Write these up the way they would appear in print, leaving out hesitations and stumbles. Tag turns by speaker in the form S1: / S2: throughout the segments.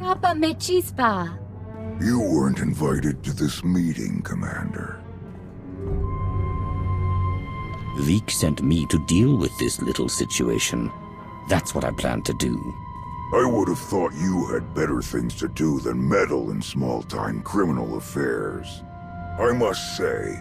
S1: Kappa me chispa.
S2: You weren't invited to this meeting, Commander.
S3: Veek sent me to deal with this little situation. That's what I plan to do.
S2: I would have thought you had better things to do than meddle in small-time criminal affairs. I must say,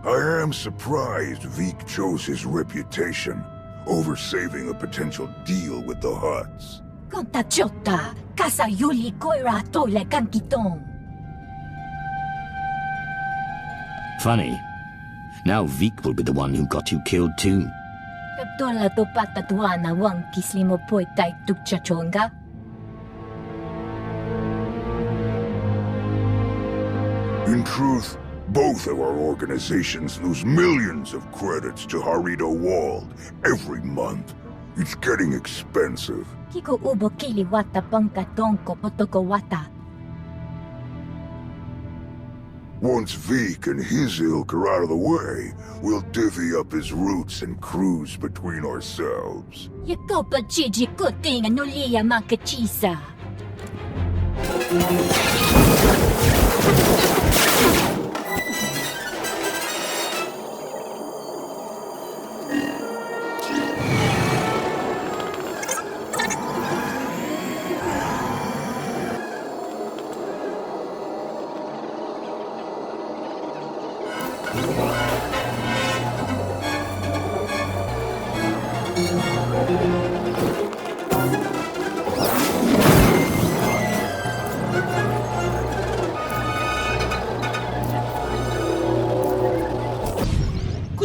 S2: I am surprised Veek chose his reputation over saving a potential deal with the Hutts.
S1: Konta chota, kasa yuli koira tole kankitong.
S3: Funny. Now Veek will be the one who got you killed too.
S1: Kaptola to patatuana wang kislimo poetai tukchachonga.
S2: In truth, both of our organizations lose millions of credits to Harito Wald every month. It's getting expensive.
S1: Kiko ubo kili wata pangkatonko potoko wata.
S2: Once Veek and his ilk are out of the way, we'll divvy up his roots and cruise between ourselves.
S1: Yakopa Gigi kuting anulia makachisa.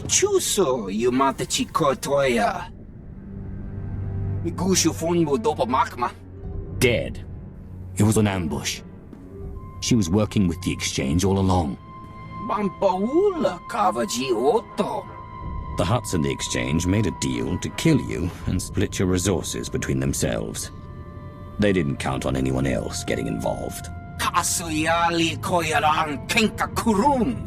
S4: Chuso, you mata chikotoya. Migushu funmo dopa makma.
S3: Dead. It was an ambush. She was working with the exchange all along.
S4: Bampaula kavaji oto.
S3: The Hutts and the exchange made a deal to kill you and split your resources between themselves. They didn't count on anyone else getting involved.
S4: Kasuyali koyaran kenka kurun.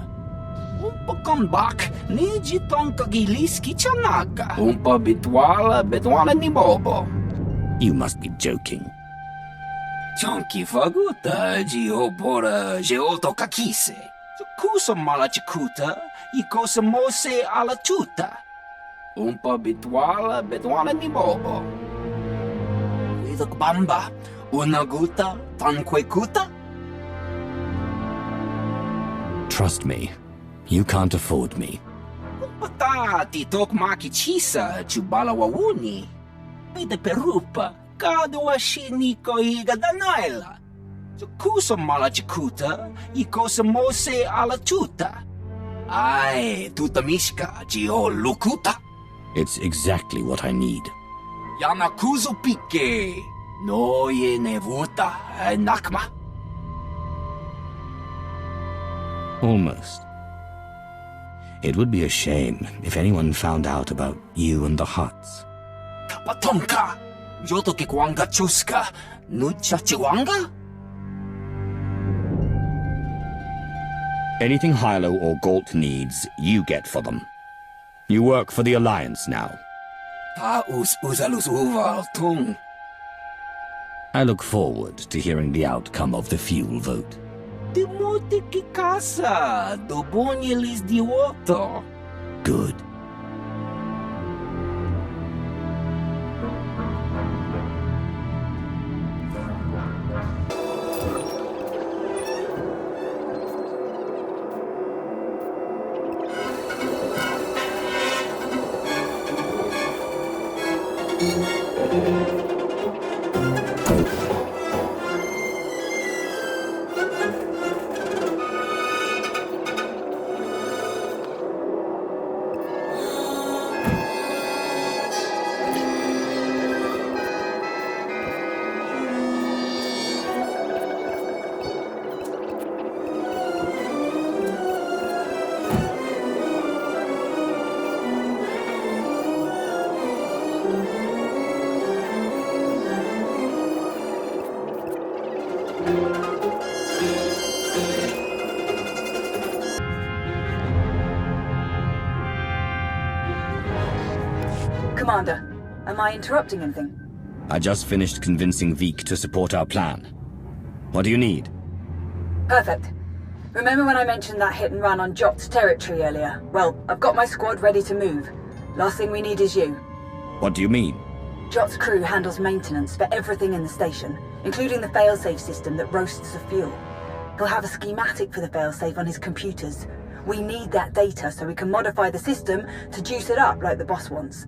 S4: Umpa comeback, niji tonka giliski chanaga. Umpa bitwala ni bobo.
S3: You must be joking.
S4: Chonki faguta, geopora, geoto kakise. Kusa malachikuta, ikosa mose ala tuta. Umpa bitwala ni bobo. Widok bamba, unaguta, tankwekuta.
S3: Trust me. You can't afford me.
S4: Pata titok makichisa chubala wawuni. Pide perupa kadwa shiniko iga danaila. Kusa malachikuta ikosa mose ala tuta. Ay, tuta mishka jio lukuta.
S3: It's exactly what I need.
S4: Yanakuzu pike. No ye nevuta nakma.
S3: Almost. It would be a shame if anyone found out about you and the Hutts.
S4: Patonka, yoto ke kwanga chuska, nucha chiwanga?
S3: Anything Hilo or Galt needs, you get for them. You work for the Alliance now.
S4: Ta uzalus uval tung.
S3: I look forward to hearing the outcome of the fuel vote.
S4: Timote ki casa, do bonielis di woto.
S3: Good.
S5: Commander, am I interrupting anything?
S3: I just finished convincing Veek to support our plan. What do you need?
S5: Perfect. Remember when I mentioned that hit and run on Jot's territory earlier? Well, I've got my squad ready to move. Last thing we need is you.
S3: What do you mean?
S5: Jot's crew handles maintenance for everything in the station, including the failsafe system that roasts the fuel. He'll have a schematic for the failsafe on his computers. We need that data so we can modify the system to juice it up like the boss wants.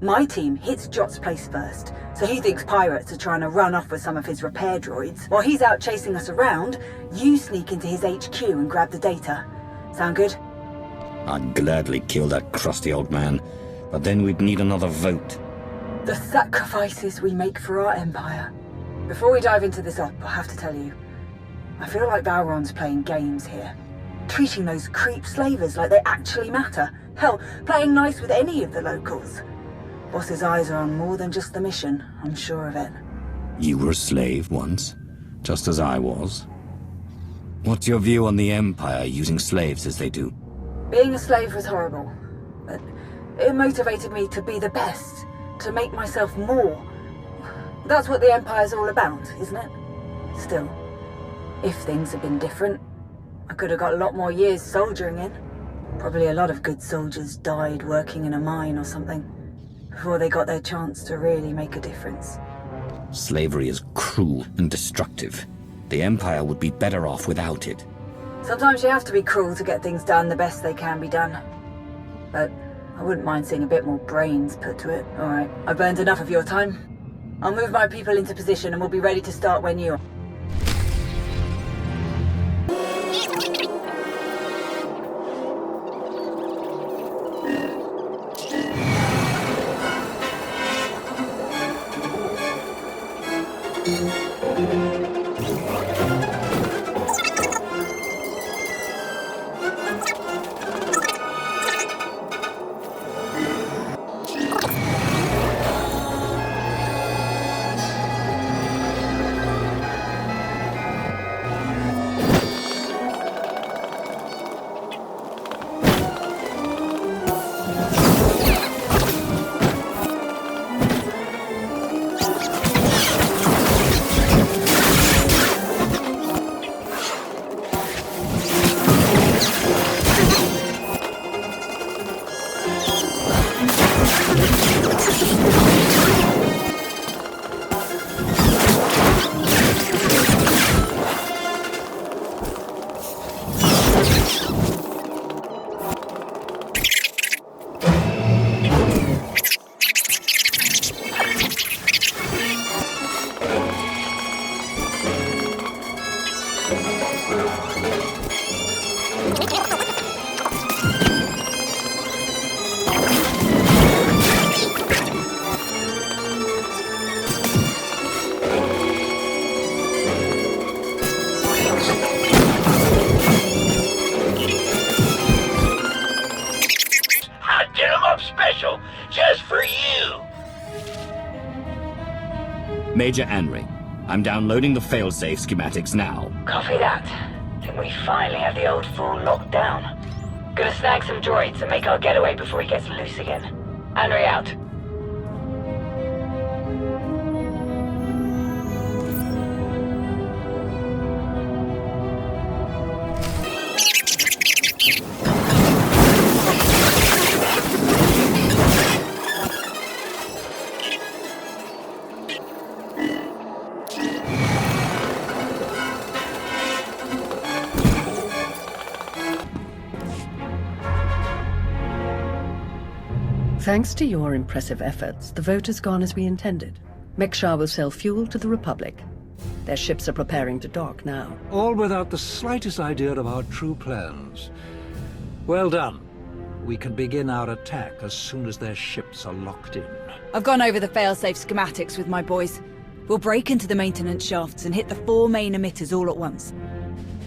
S5: My team hits Jot's place first, so he thinks pirates are trying to run off with some of his repair droids. While he's out chasing us around, you sneak into his HQ and grab the data. Sound good?
S3: I'd gladly kill that crusty old man, but then we'd need another vote.
S5: The sacrifices we make for our empire. Before we dive into this op, I have to tell you, I feel like Valron's playing games here. Treating those creep slavers like they actually matter. Hell, playing nice with any of the locals. Boss's eyes are on more than just the mission, I'm sure of it.
S3: You were a slave once, just as I was. What's your view on the Empire using slaves as they do?
S5: Being a slave was horrible, but it motivated me to be the best, to make myself more. That's what the Empire's all about, isn't it? Still, if things had been different, I could have got a lot more years soldiering in. Probably a lot of good soldiers died working in a mine or something, before they got their chance to really make a difference.
S3: Slavery is cruel and destructive. The Empire would be better off without it.
S5: Sometimes you have to be cruel to get things done the best they can be done. But I wouldn't mind seeing a bit more brains put to it. Alright, I've burned enough of your time. I'll move my people into position and we'll be ready to start when you are.
S3: Major Anri, I'm downloading the failsafe schematics now.
S5: Copy that. Think we finally have the old fool locked down. Gonna snag some droids and make our getaway before he gets loose again. Henry out.
S6: Thanks to your impressive efforts, the vote has gone as we intended. Mekshar will sell fuel to the Republic. Their ships are preparing to dock now.
S7: All without the slightest idea of our true plans. Well done. We can begin our attack as soon as their ships are locked in.
S8: I've gone over the failsafe schematics with my boys. We'll break into the maintenance shafts and hit the 4 main emitters all at once.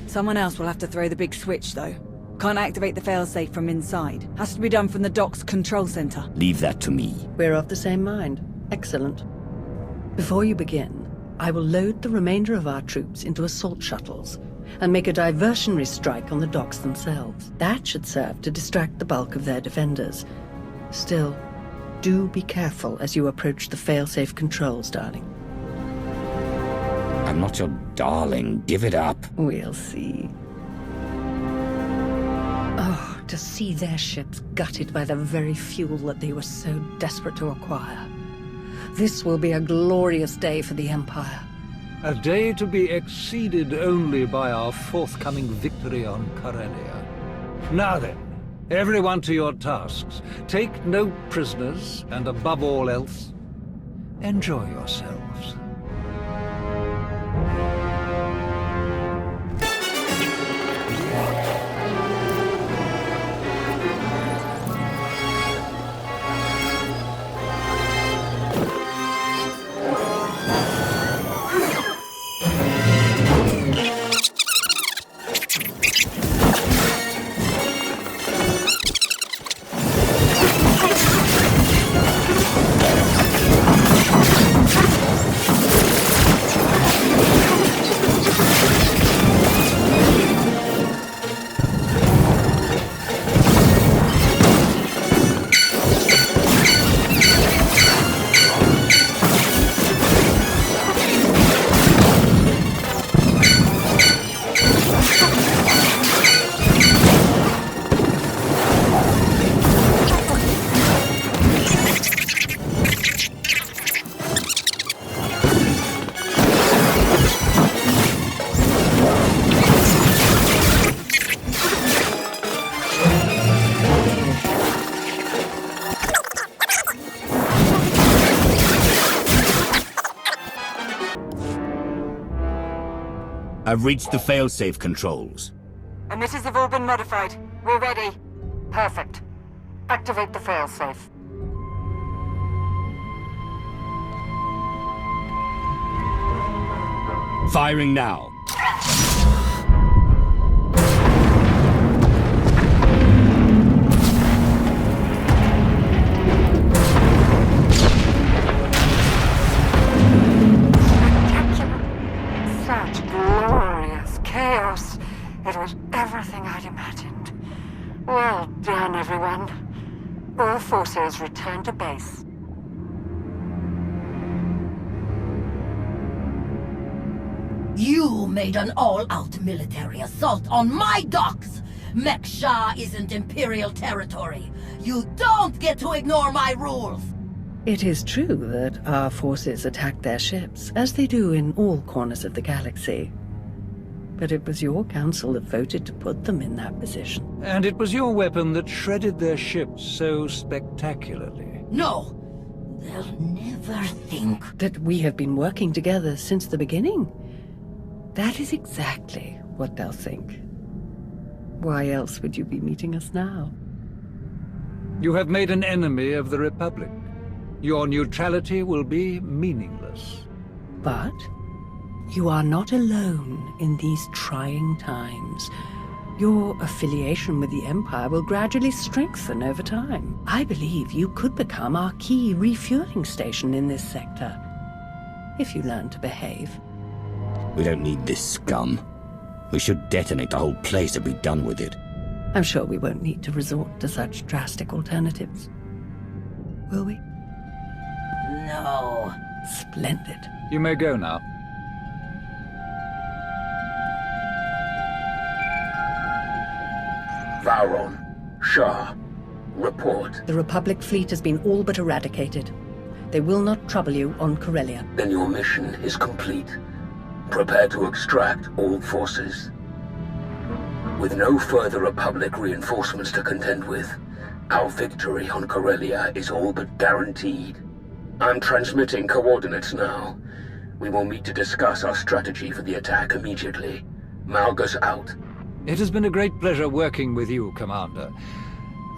S8: Someone else will have to throw the big switch, though. Can't activate the failsafe from inside. Has to be done from the dock's control center.
S3: Leave that to me.
S6: We're of the same mind. Excellent. Before you begin, I will load the remainder of our troops into assault shuttles and make a diversionary strike on the docks themselves. That should serve to distract the bulk of their defenders. Still, do be careful as you approach the failsafe controls, darling.
S3: I'm I'm not your darling. Give it up.
S6: We'll see. Oh, to see their ships gutted by the very fuel that they were so desperate to acquire. This will be a glorious day for the Empire.
S7: A day to be exceeded only by our forthcoming victory on Corellia. Now then, everyone to your tasks. Take no prisoners, and above all else, enjoy yourselves.
S3: I've reached the failsafe controls.
S9: Emitters have all been modified. We're ready. Perfect. Activate the failsafe.
S3: Firing now.
S9: Such glorious chaos. It was everything I'd imagined. Well done, everyone. All forces return to base.
S1: You made an all-out military assault on my docks! Meksha isn't Imperial territory. You don't get to ignore my rules!
S6: It is true that our forces attacked their ships, as they do in all corners of the galaxy. But it was your council that voted to put them in that position.
S7: And it was your weapon that shredded their ships so spectacularly.
S1: No! They'll never think.
S6: That we have been working together since the beginning. That is exactly what they'll think. Why else would you be meeting us now?
S7: You have made an enemy of the Republic. Your neutrality will be meaningless.
S6: But you are not alone in these trying times. Your affiliation with the Empire will gradually strengthen over time. I believe you could become our key refueling station in this sector, if you learn to behave.
S3: We don't need this scum. We should detonate the whole place and be done with it.
S6: I'm sure we won't need to resort to such drastic alternatives. Will we?
S1: No.
S6: Splendid.
S7: You may go now.
S10: Vauron, Shah, report.
S6: The Republic fleet has been all but eradicated. They will not trouble you on Corellia.
S10: Then your mission is complete. Prepare to extract all forces. With no further Republic reinforcements to contend with, our victory on Corellia is all but guaranteed. I'm transmitting coordinates now. We will meet to discuss our strategy for the attack immediately. Malgus out.
S7: It has been a great pleasure working with you, Commander.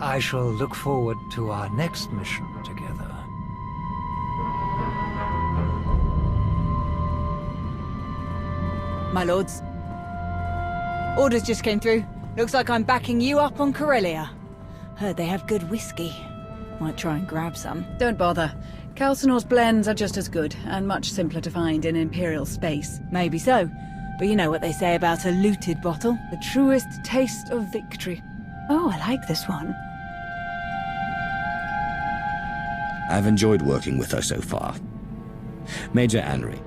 S7: I shall look forward to our next mission together.
S8: My lords. Orders just came through. Looks like I'm backing you up on Corellia. Heard they have good whiskey. Might try and grab some.
S11: Don't bother. Calcinor's blends are just as good, and much simpler to find in Imperial space.
S8: Maybe so, but you know what they say about a looted bottle.
S11: The truest taste of victory. Oh, I like this one.
S3: I've enjoyed working with her so far. Major Anri,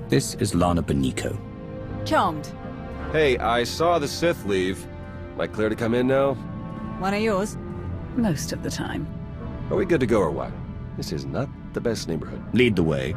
S3: This is Lana Benico.
S8: Charmed.
S12: Hey, I saw the Sith leave. Am I clear to come in now?
S8: One of yours?
S11: Most of the time.
S12: Are we good to go or what? This is not the best neighborhood.
S3: Lead the way.